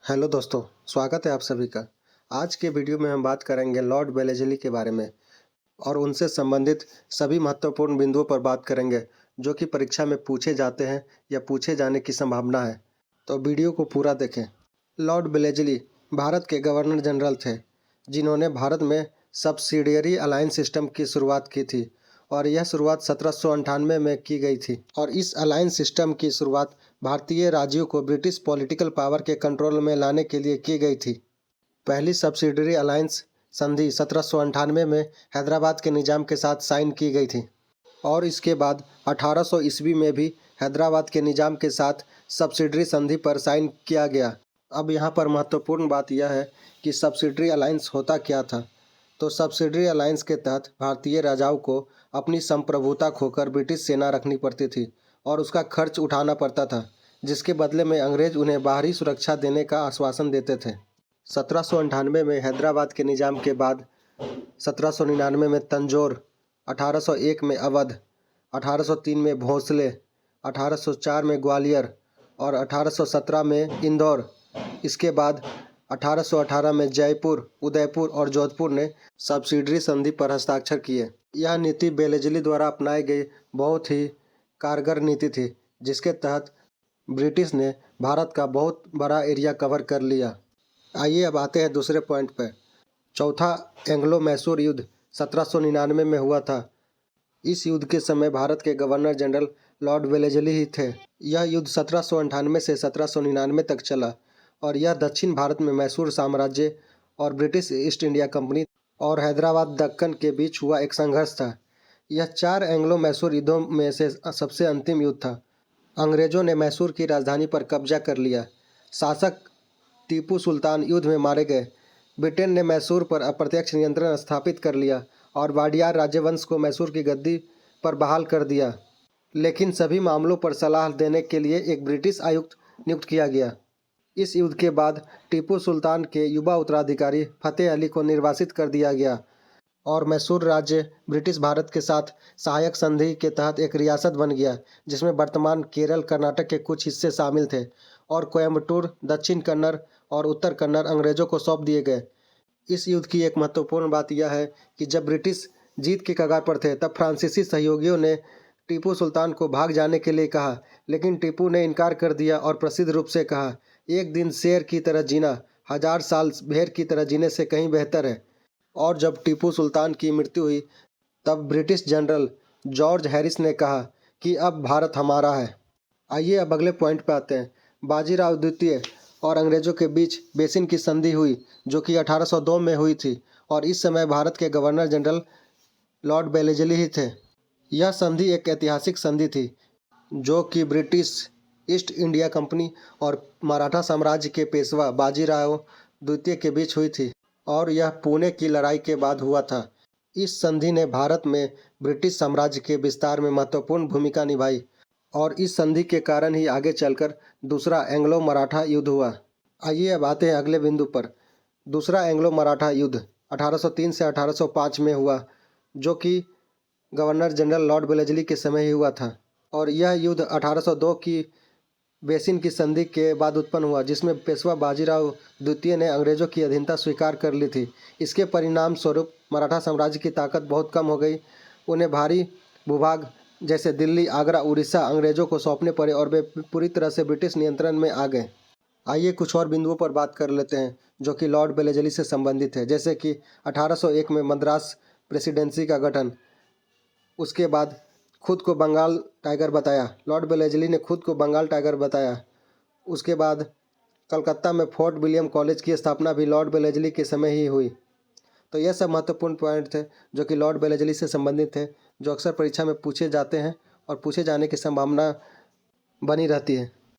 Hello दोस्तों, स्वागत है आप सभी का। आज के वीडियो में हम बात करेंगे लॉर्ड वेलेज़ली के बारे में और उनसे संबंधित सभी महत्वपूर्ण बिंदुओं पर बात करेंगे जो कि परीक्षा में पूछे जाते हैं या पूछे जाने की संभावना है। तो वीडियो को पूरा देखें। लॉर्ड वेलेज़ली भारत के गवर्नर जनरल थे जिन्होंने भारत में सब्सिडियरी अलायंस सिस्टम की शुरुआत की थी और यह शुरुआत 1798 में की गई थी। और इस अलायंस सिस्टम की शुरुआत भारतीय राज्यों को ब्रिटिश पॉलिटिकल पावर के कंट्रोल में लाने के लिए की गई थी। पहली सब्सिडियरी अलायंस संधि 1798 में हैदराबाद के निज़ाम के साथ साइन की गई थी और इसके बाद 1800 ईस्वी में भी हैदराबाद के निज़ाम के साथ सब्सिडियरी संधि पर साइन किया गया। अब यहाँ पर महत्वपूर्ण बात यह है कि सब्सिडियरी अलायंस होता क्या था। तो सब्सिडियरी अलायंस के तहत भारतीय राजाओं को अपनी संप्रभुता खोकर ब्रिटिश सेना रखनी पड़ती थी और उसका खर्च उठाना पड़ता था, जिसके बदले में अंग्रेज उन्हें बाहरी सुरक्षा देने का आश्वासन देते थे। 1798 में हैदराबाद के निज़ाम के बाद 1799 में तंजौर, 1801 में अवध, 1803 में भोंसले, 1804 में ग्वालियर और 1817 में इंदौर। इसके बाद 1818 में जयपुर, उदयपुर और जोधपुर ने सब्सिडियरी संधि पर हस्ताक्षर किए। यह नीति वेलेज़ली द्वारा अपनाई गई बहुत ही कारगर नीति थी, जिसके तहत ब्रिटिश ने भारत का बहुत बड़ा एरिया कवर कर लिया। आइए अब आते हैं दूसरे पॉइंट पर। चौथा एंग्लो मैसूर युद्ध 1799 में हुआ था। इस युद्ध के समय भारत के गवर्नर जनरल लॉर्ड वेलेज़ली ही थे। यह युद्ध 1798 से 1799 तक चला और यह दक्षिण भारत में मैसूर साम्राज्य और ब्रिटिश ईस्ट इंडिया कंपनी और हैदराबाद दक्कन के बीच हुआ एक संघर्ष था। यह 4 एंग्लो मैसूर युद्धों में से सबसे अंतिम युद्ध था। अंग्रेजों ने मैसूर की राजधानी पर कब्जा कर लिया। शासक टीपू सुल्तान युद्ध में मारे गए। ब्रिटेन ने मैसूर पर अप्रत्यक्ष नियंत्रण स्थापित कर लिया और वाडियार राजवंश को मैसूर की गद्दी पर बहाल कर दिया। लेकिन सभी मामलों पर सलाह देने के लिए एक ब्रिटिश आयुक्त नियुक्त किया गया। इस युद्ध के बाद टीपू सुल्तान के युवा उत्तराधिकारी फतेह अली को निर्वासित कर दिया गया और मैसूर राज्य ब्रिटिश भारत के साथ सहायक संधि के तहत एक रियासत बन गया, जिसमें वर्तमान केरल, कर्नाटक के कुछ हिस्से शामिल थे और कोयम्बटूर, दक्षिण कन्नड़ और उत्तर कन्नड़ अंग्रेजों को सौंप दिए गए। इस युद्ध की एक महत्वपूर्ण बात यह है कि जब ब्रिटिश जीत के कगार पर थे, तब फ्रांसीसी सहयोगियों ने टीपू सुल्तान को भाग जाने के लिए कहा, लेकिन टीपू ने इनकार कर दिया और प्रसिद्ध रूप से कहा, एक दिन शेर की तरह जीना 1000 साल भेड़ की तरह जीने से कहीं बेहतर है। और जब टीपू सुल्तान की मृत्यु हुई, तब ब्रिटिश जनरल जॉर्ज हैरिस ने कहा कि अब भारत हमारा है। आइए अब अगले पॉइंट पे आते हैं। बाजीराव द्वितीय और अंग्रेजों के बीच बेसिन की संधि हुई, जो कि 1802 में हुई थी और इस समय भारत के गवर्नर जनरल लॉर्ड वेलेज़ली ही थे। यह संधि एक ऐतिहासिक संधि थी जो कि ब्रिटिश ईस्ट इंडिया कंपनी और मराठा साम्राज्य के पेशवा बाजीराव द्वितीय के बीच हुई थी और यह पुणे की लड़ाई के बाद हुआ था। इस संधि ने भारत में ब्रिटिश साम्राज्य के विस्तार में महत्वपूर्ण भूमिका निभाई और इस संधि के कारण ही आगे चलकर दूसरा एंग्लो मराठा युद्ध हुआ। आइए अब आते हैं अगले बिंदु पर। दूसरा एंग्लो मराठा युद्ध 1803 से 1805 में हुआ, जो कि गवर्नर जनरल लॉर्ड वेलेज़ली के समय ही हुआ था और यह युद्ध 1802 की बेसिन की संधि के बाद उत्पन्न हुआ, जिसमें पेशवा बाजीराव द्वितीय ने अंग्रेजों की अधीनता स्वीकार कर ली थी। इसके परिणाम स्वरूप मराठा साम्राज्य की ताकत बहुत कम हो गई। उन्हें भारी भूभाग जैसे दिल्ली, आगरा, उड़ीसा अंग्रेजों को सौंपने पड़े और वे पूरी तरह से ब्रिटिश नियंत्रण में आ गए। आइए कुछ और बिंदुओं पर बात कर लेते हैं जो कि लॉर्ड वेलेज़ली से संबंधित है, जैसे कि 1801 में मद्रास प्रेसिडेंसी का गठन। उसके बाद खुद को बंगाल टाइगर बताया, लॉर्ड वेलेज़ली ने खुद को बंगाल टाइगर बताया। उसके बाद कलकत्ता में फोर्ट विलियम कॉलेज की स्थापना भी लॉर्ड वेलेज़ली के समय ही हुई। तो यह सब महत्वपूर्ण पॉइंट थे जो कि लॉर्ड वेलेज़ली से संबंधित थे, जो अक्सर परीक्षा में पूछे जाते हैं और पूछे जाने की संभावना बनी रहती है।